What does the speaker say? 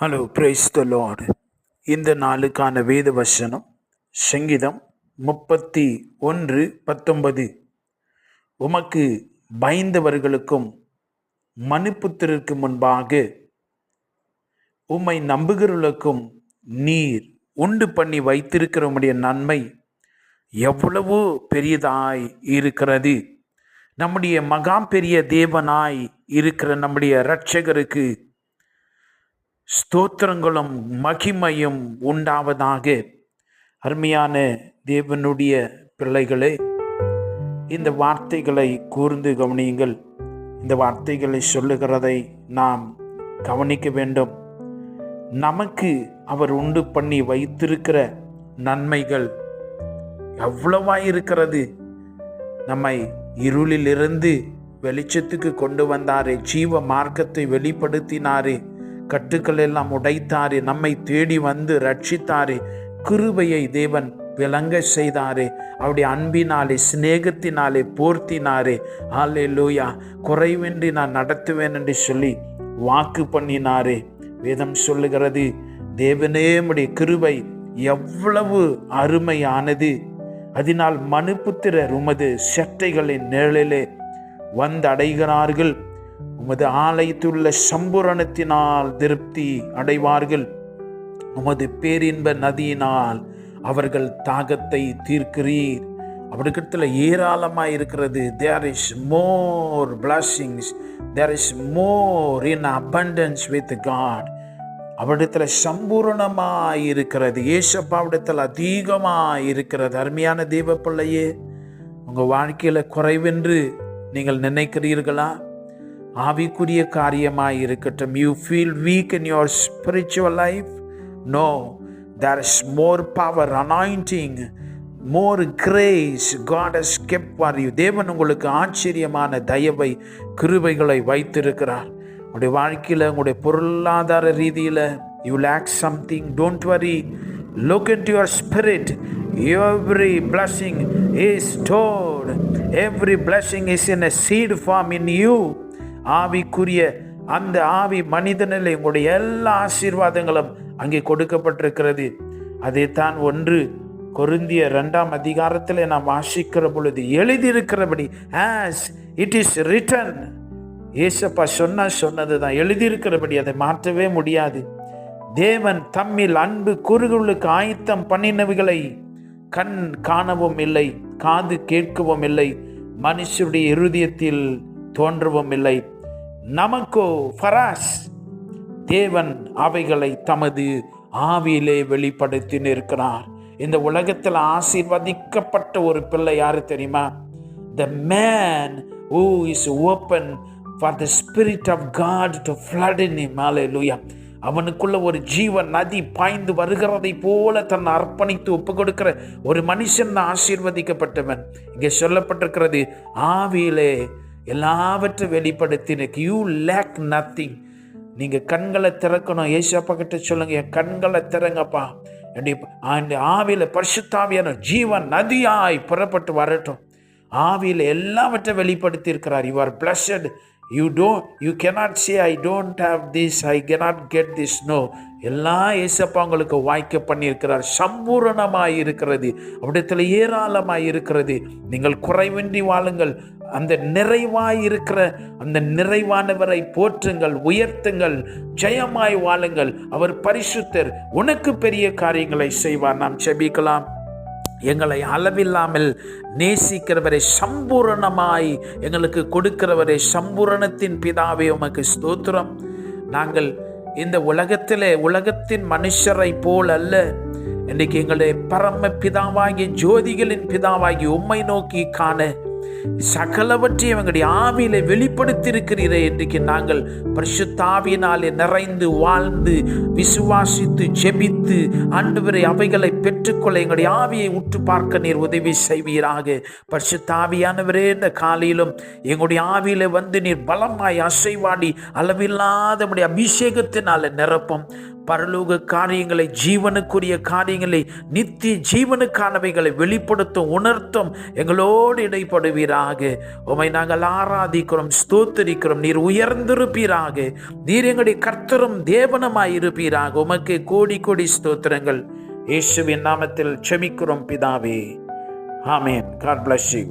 Hello, praise the Lord. இந்த நாளுக்கான வேத வசனம் சங்கீதம் 31:19. உமக்கு பயந்தவர்களுக்கும் மனுப்புத்திரருக்கு முன்பாக உம்மை நம்புகிறவர்களுக்கும் நீர் உண்டு பண்ணி வைத்திருக்கிற உம்முடைய நன்மை எவ்வளவோ பெரியதாய் இருக்கிறது. நம்முடைய மகா பெரிய தேவனாய் இருக்கிற நம்முடைய இரட்சகருக்கு ஸ்தோத்திரங்களும் மகிமையும் உண்டாவதாக. அருமையான தேவனுடைய பிள்ளைகளே, இந்த வார்த்தைகளை கூர்ந்து கவனியுங்கள். இந்த வார்த்தைகளை சொல்லுகிறதை நாம் கவனிக்க வேண்டும். நமக்கு அவர் உண்டு பண்ணி வைத்திருக்கிற நன்மைகள் எவ்வளவாய் இருக்கிறது. நம்மை இருளிலிருந்து வெளிச்சத்துக்கு கொண்டு வந்தாரே, ஜீவ மார்க்கத்தை வெளிப்படுத்தினாரே, கட்டுக்கள் எல்லாம் உடைத்தாரே, நம்மை தேடி வந்து ரட்சித்தாரே, கிருபையை தேவன் விளங்க செய்தாரே, அவருடைய அன்பினாலே சிநேகத்தினாலே போர்த்தினாரே. ஹல்லேலூயா. குறைவின்றி நான் நடத்துவேன் என்று சொல்லி வாக்கு பண்ணினாரே. வேதம் சொல்லுகிறது, தேவனே உம்முடைய கிருபை எவ்வளவு அருமையானது. அதனால் மனுப்புத்திரர் உமது செட்டைகளின் நிழலிலே வந்தடைகிறார்கள். உமது ஆலயத்துள்ள சம்பூரணத்தினால் திருப்தி அடைவார்கள். உமது பேரின்ப நதியினால் அவர்கள் தாகத்தை தீர்க்கிறீர். அவர்களிடத்தில் ஏராளமாக இருக்கிறது. There is more blessings. There is more in abundance with God. அவரிடத்தில் சம்பூரணமாய் இருக்கிறது. ஏசப்பாவிடத்தில் அதிகமாக இருக்கிறது. அருமையான தேவ பிள்ளையே, உங்கள் வாழ்க்கையில் குறைவென்று நீங்கள் நினைக்கிறீர்களா? ஆவிக்குரிய காரியமாய் இருக்கட்டும். You feel weak in your spiritual life? No, there is more power, anointing, more grace God has kept for you. தேவன் உங்களுக்கு ஆச்சரியமான தயவை கிருபைகளை வைத்திருக்கிறார். உங்களுடைய வாழ்க்கையில், உங்களுடைய பொருளாதார ரீதியில் you lack something, don't worry. Look into your spirit. Every blessing is stored. Every blessing is in a seed form in you. ஆவிக்குரிய அந்த ஆவி மனிதனில் உங்களுடைய எல்லா ஆசீர்வாதங்களும் அங்கே கொடுக்கப்பட்டிருக்கிறது. அதை தான் 1 கொரிந்தியர் 2 நாம் வாசிக்கிற பொழுது எழுதியிருக்கிறபடி, as it is written. ஏசப்பா சொன்னது தான் எழுதியிருக்கிறபடி, அதை மாற்றவே முடியாது. தேவன் தம்மில் அன்பு கூறுகளுக்கு ஆயத்தம் பண்ணினவைகளை கண் காணவும் இல்லை, காது கேட்கவும் இல்லை, மனுஷருடைய இருதயத்தில் தோன்றவும் இல்லை. நமக்கோ ஃபராஸ் தேவன் அவைகளை தமது ஆவியிலே வெளிப்படுத்தி நிற்கிறார். இந்த உலகத்தில் ஆசீர்வதிக்கப்பட்ட ஒரு பிள்ளை யாரு தெரியுமா? The man who is open for the spirit of God to flood in him. Hallelujah. அவனுக்குள்ள ஒரு ஜீவ நதி பாய்ந்து வருகிறதை போல தன்னை அர்ப்பணித்து ஒப்பு கொடுக்கிற ஒரு மனுஷன் ஆசீர்வதிக்கப்பட்டவன். இங்கே சொல்லப்பட்டிருக்கிறது, ஆவியிலே எல்லாவற்றையும் வெளிப்படுத்தினக்கு. You lakh nothing. நீங்கள் கண்களை திறக்கணும். ஏசப்பா கிட்ட சொல்லுங்க, என் கண்களை திறங்கப்பா, அந்த ஆவியில் பரிசுத்தாவியான ஜீவன் நதியாய் புறப்பட்டு வரட்டும். ஆவியில் எல்லாவற்றையும் வெளிப்படுத்தி இருக்கிறார். You are blessed. You cannot say I don't have this, I cannot get this. No, எல்லா ஏசப்பா உங்களுக்கு வாய்க்க பண்ணியிருக்கிறார். சம்பூரணமாய் இருக்கிறது, அப்படியத்தில் ஏராளமாய் இருக்கிறது. நீங்கள் குறைவின்றி வாழுங்கள். அந்த நிறைவாய் இருக்கிற அந்த நிறைவானவரை போற்றுங்கள், உயர்த்துங்கள், ஜெயமாய் வாழுங்கள். அவர் பரிசுத்தர், உனக்கு பெரிய காரியங்களை செய்வார். நாம் செபிக்கலாம். எங்களை அளவில்லாமல் நேசிக்கிறவரை, சம்பூரணமாய் எங்களுக்கு கொடுக்கிறவரை, சம்பூரணத்தின் பிதாவே உமக்கு ஸ்தோத்திரம். நாங்கள் இந்த உலகத்தின் மனுஷரை போல் அல்ல. இன்றைக்கு எங்களுடைய பரம பிதாவாகிய ஜோதிகளின் பிதாவாகி உம்மை நோக்கி காண சகலவற்றையும் எங்களுடைய ஆவியிலே வெளிப்படுத்தி இருக்கிறீரே. இன்றைக்கு நாங்கள் பரிசுத்த ஆவியினாலே நிறைந்து வாழ்ந்து விசுவாசித்து ஜெபித்து ஆண்டவரை அவைகளை பெற்றுக்கொள்ள எங்களுடைய ஆவியை உற்று பார்க்க நீர் உதவி செய்வீராக. பரிசுத்த ஆவியானவரே, இந்த காலையிலும் எங்களுடைய ஆவியில வந்து நீர் பலமாய் அசைவாடி அளவில்லாத அபிஷேகத்தினால நிரப்பும். பரலோக காரியங்களை, ஜீவனுக்குரிய காரியங்களை, நித்திய ஜீவனுக்கானவைகளை வெளிப்படுத்தும், உணர்த்தும் எங்களோடு இடைப்படுவீராக. உம்மை நாங்கள் ஆராதிக்கிறோம், ஸ்தோத்திரிக்கிறோம். நீர் உயர்ந்திருப்பீராக. நீர் எங்களுடைய கர்த்தரும் தேவனுமாய் இருப்பீராக. உமக்கு கோடி கோடி ஸ்தோத்திரங்கள். இயேசுவின் நாமத்தில் செபிக்கிறோம் பிதாவே. ஆமென். God bless you.